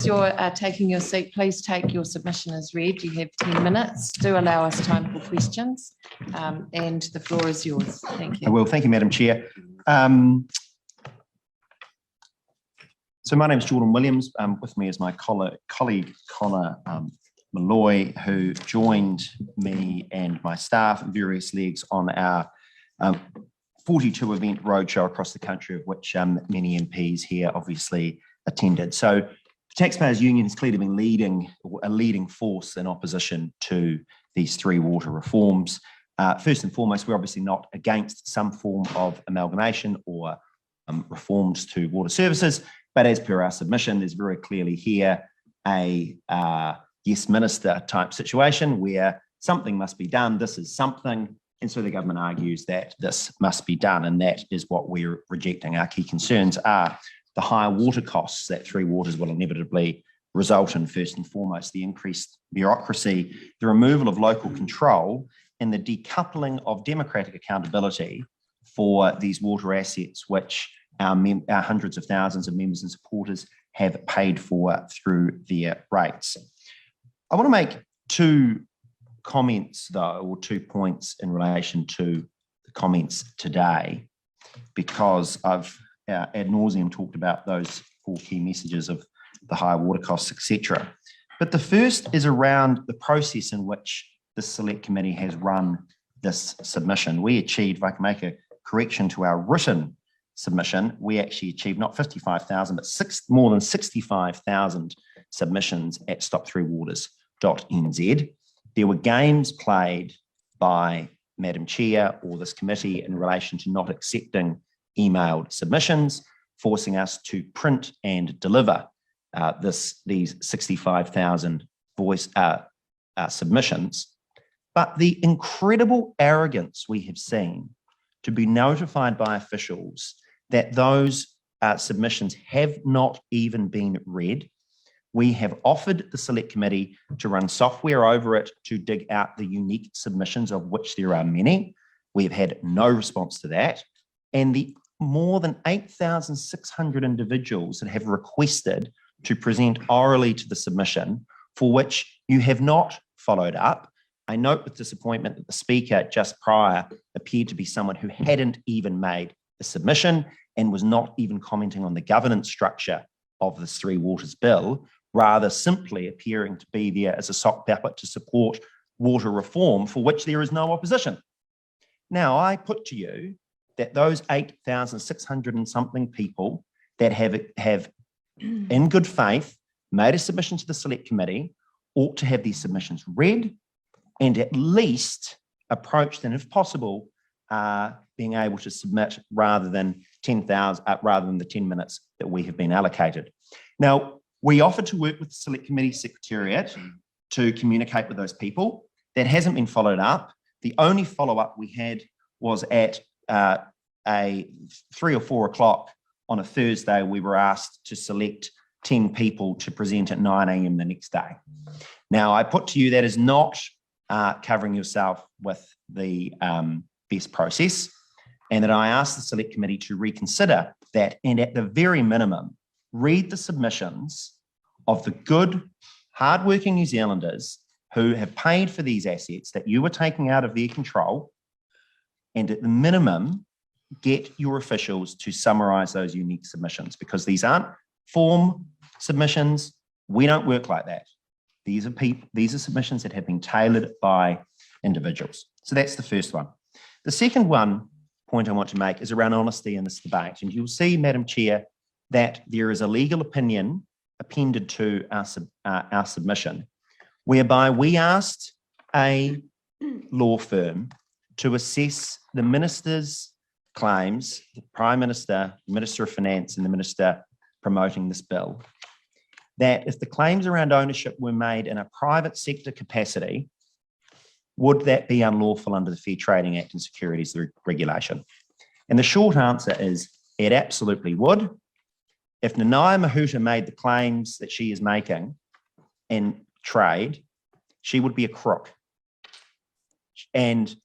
As you're taking your seat, please take your submission as read. You have 10 minutes. Do allow us time for questions, and the floor is yours. Thank you. Well, thank you, Madam Chair. So my name is Jordan Williams. With me is my colleague Connor Molloy, who joined me and my staff and various legs on our 42 event roadshow across the country, of which many MPs here obviously attended. So the Taxpayers Union has clearly been a leading force in opposition to these three water reforms. First and foremost, we're obviously not against some form of amalgamation or reforms to water services, but as per our submission, there's very clearly here a yes minister type situation where something must be done. This is something. And so the government argues that this must be done, and that is what we're rejecting. Our key concerns are the higher water costs that Three Waters will inevitably result in. First and foremost, the increased bureaucracy, the removal of local control, and the decoupling of democratic accountability for these water assets, which our hundreds of thousands of members and supporters have paid for through their rates. I want to make two comments, though, or 2 points in relation to the comments today, because I've ad nauseum talked about those four key messages of the higher water costs, etc. But the first is around the process in which the Select Committee has run this submission. We achieved, if I can make a correction to our written submission, we actually achieved not 55,000, but more than 65,000 submissions at stopthreewaters.nz. There were games played by Madam Chair or this committee in relation to not accepting emailed submissions, forcing us to print and deliver these 65,000 voice submissions. But the incredible arrogance we have seen to be notified by officials that those submissions have not even been read. We have offered the Select Committee to run software over it to dig out the unique submissions, of which there are many. We have had no response to that. And the more than 8,600 individuals that have requested to present orally to the submission, for which you have not followed up. I note with disappointment that the Speaker just prior appeared to be someone who hadn't even made a submission and was not even commenting on the governance structure of this Three Waters bill, rather simply appearing to be there as a sock puppet to support water reform, for which there is no opposition. Now, I put to you that those 8,600 and something people that have in good faith made a submission to the Select Committee ought to have these submissions read and at least approached, and if possible, being able to submit rather than 10,000, rather than the 10 minutes that we have been allocated. Now, we offered to work with the Select Committee Secretariat to communicate with those people. That hasn't been followed up. The only follow-up we had was at 3 or 4 o'clock on a Thursday. We were asked to select 10 people to present at 9 a.m. the next day. Now, I put to you that is not covering yourself with the best process, and that I asked the Select Committee to reconsider that, and at the very minimum, read the submissions of the good, hardworking New Zealanders who have paid for these assets that you were taking out of their control, and at the minimum, get your officials to summarise those unique submissions, because these aren't form submissions. We don't work like that. These are submissions that have been tailored by individuals. So that's the first one. The second point I want to make is around honesty in this debate. And you'll see, Madam Chair, that there is a legal opinion appended to our submission, whereby we asked a law firm to assess the minister's claims, the Prime Minister, the Minister of Finance, and the Minister promoting this bill, that if the claims around ownership were made in a private sector capacity, would that be unlawful under the Fair Trading Act and Securities Regulation? And the short answer is it absolutely would. If Nanaya Mahuta made the claims that she is making in trade, she would be a crook. And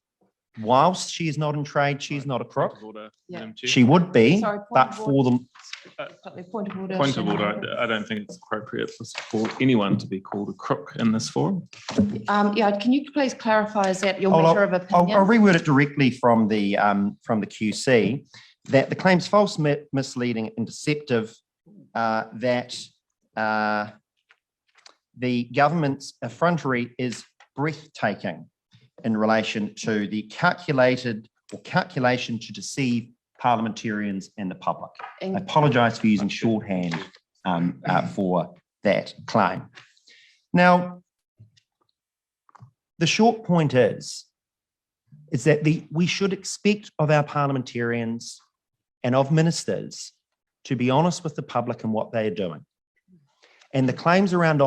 whilst she is not in trade, she is not a crook. Order, Yeah. Madam Chair. She would be, Sorry, point but of for the Point of order. Point of Chairman. order, I don't think it's appropriate for anyone to be called a crook in this forum. Yeah, can you please clarify, is that your I'll- measure of opinion? I'll reword it directly from the QC, that the claim's false, misleading, and deceptive, that the government's effrontery is breathtaking in relation to the calculation to deceive parliamentarians and the public. I apologise for using shorthand for that claim. Now, the short point is that we should expect of our parliamentarians and of ministers to be honest with the public and what they are doing. And the claims around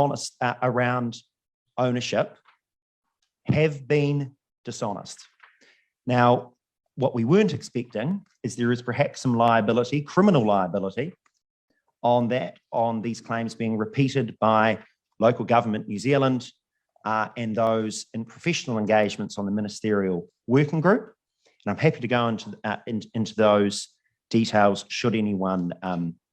ownership have been dishonest. Now, what we weren't expecting is there is perhaps some liability, criminal liability, on these claims being repeated by local government New Zealand and those in professional engagements on the ministerial working group. And I'm happy to go into those details should anyone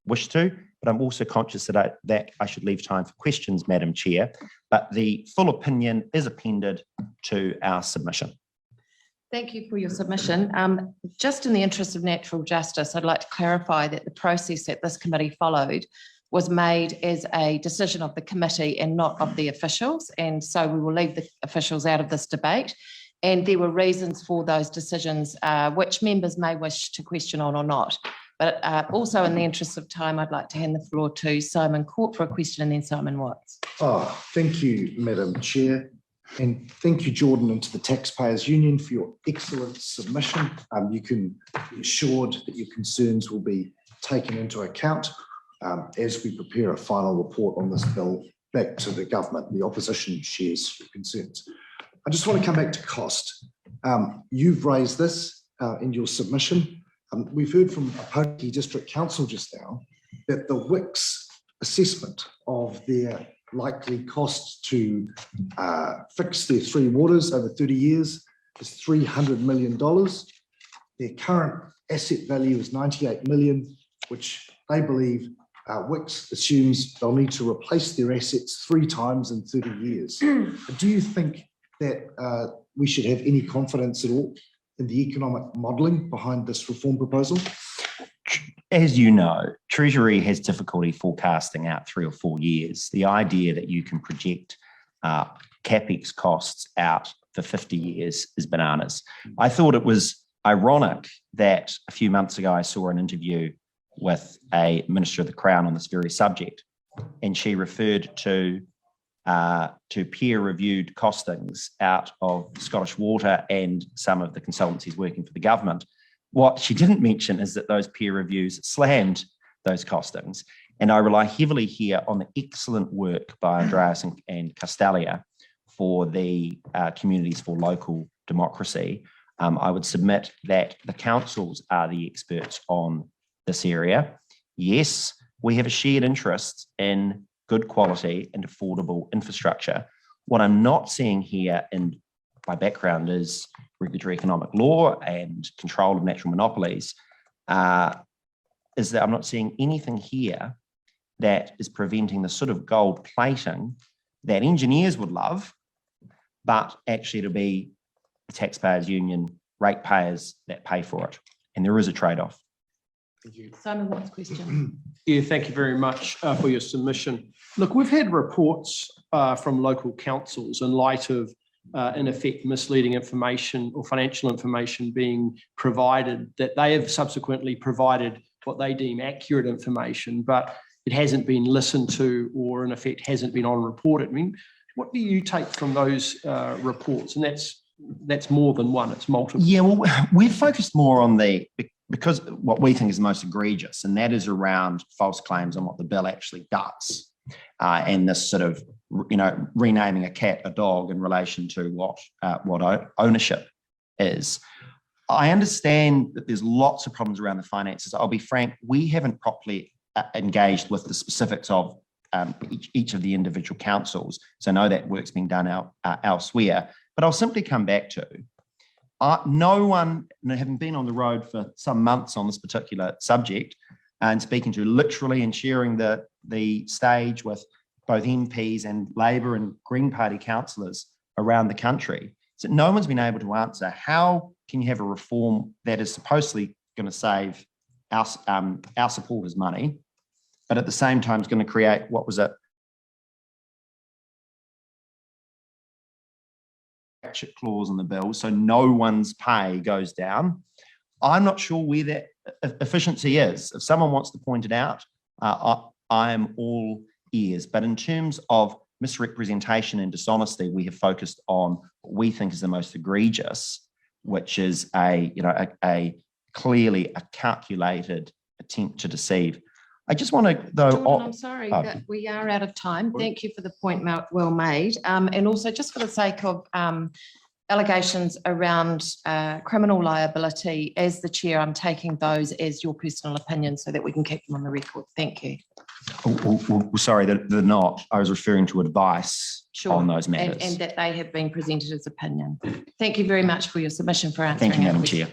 wish to, but I'm also conscious that I should leave time for questions, Madam Chair, but the full opinion is appended to our submission. Thank you for your submission. Just in the interest of natural justice, I'd like to clarify that the process that this committee followed was made as a decision of the committee and not of the officials. And so we will leave the officials out of this debate. And there were reasons for those decisions, which members may wish to question on or not. But also in the interest of time, I'd like to hand the floor to Simon Court for a question and then Simon Watts. Thank you, Madam Chair. And thank you, Jordan, and to the Taxpayers Union for your excellent submission. You can be assured that your concerns will be taken into account as we prepare a final report on this bill back to the government. The opposition shares your concerns. I just want to come back to cost. You've raised this in your submission. We've heard from Apoti District Council just now that the WIC's assessment of their likely cost to fix their three waters over 30 years is $300 million. Their current asset value is 98 million, which they believe WIC's assumes they'll need to replace their assets 3 times in 30 years. Do you think that we should have any confidence at all in the economic modelling behind this reform proposal? As you know, Treasury has difficulty forecasting out 3 or 4 years. The idea that you can project CapEx costs out for 50 years is bananas. I thought it was ironic that a few months ago I saw an interview with a Minister of the Crown on this very subject, and she referred to peer-reviewed costings out of Scottish Water and some of the consultancies working for the government. What she didn't mention is that those peer reviews slammed those costings. And I rely heavily here on the excellent work by Andreas and Castalia for the Communities for Local Democracy. I would submit that the councils are the experts on this area. Yes, we have a shared interest in good quality and affordable infrastructure. What I'm not seeing here, in my background is regulatory economic law and control of natural monopolies, is that I'm not seeing anything here that is preventing the sort of gold plating that engineers would love, but actually it'll be the Taxpayers Union ratepayers that pay for it. And there is a trade-off. Thank you. Simon Watts' question. Yeah, thank you very much for your submission. Look, we've had reports from local councils in light of, in effect, misleading information or financial information being provided, that they have subsequently provided what they deem accurate information, but it hasn't been listened to or, in effect, hasn't been on reported. I mean, what do you take from those reports? And that's more than one, it's multiple. Yeah, well, we've focused more on because what we think is most egregious, and that is around false claims on what the bill actually does. And this sort of, renaming a cat a dog in relation to what ownership is. I understand that there's lots of problems around the finances. I'll be frank, we haven't properly engaged with the specifics of each of the individual councils. So I know that work's being done elsewhere, but I'll simply come back to, no one, having been on the road for some months on this particular subject and speaking to literally and sharing the stage with both MPs and Labor and Green Party councillors around the country, so no one's been able to answer how can you have a reform that is supposedly going to save our supporters money, but at the same time is going to create what was a ratchet clause in the bill, so no one's pay goes down. I'm not sure where that efficiency is. If someone wants to point it out, I am all ears. But in terms of misrepresentation and dishonesty, we have focused on what we think is the most egregious, which is a clearly a calculated attempt to deceive. I just want to, though. Jordan, I'm sorry that we are out of time. Thank you for the point well made. And also, just for the sake of allegations around criminal liability, as the chair, I'm taking those as your personal opinion so that we can keep them on the record. Thank you. Sorry, they're not. I was referring to advice on those matters. And that they have been presented as opinion. Thank you very much for your submission, for answering. Thank you, Madam Chair.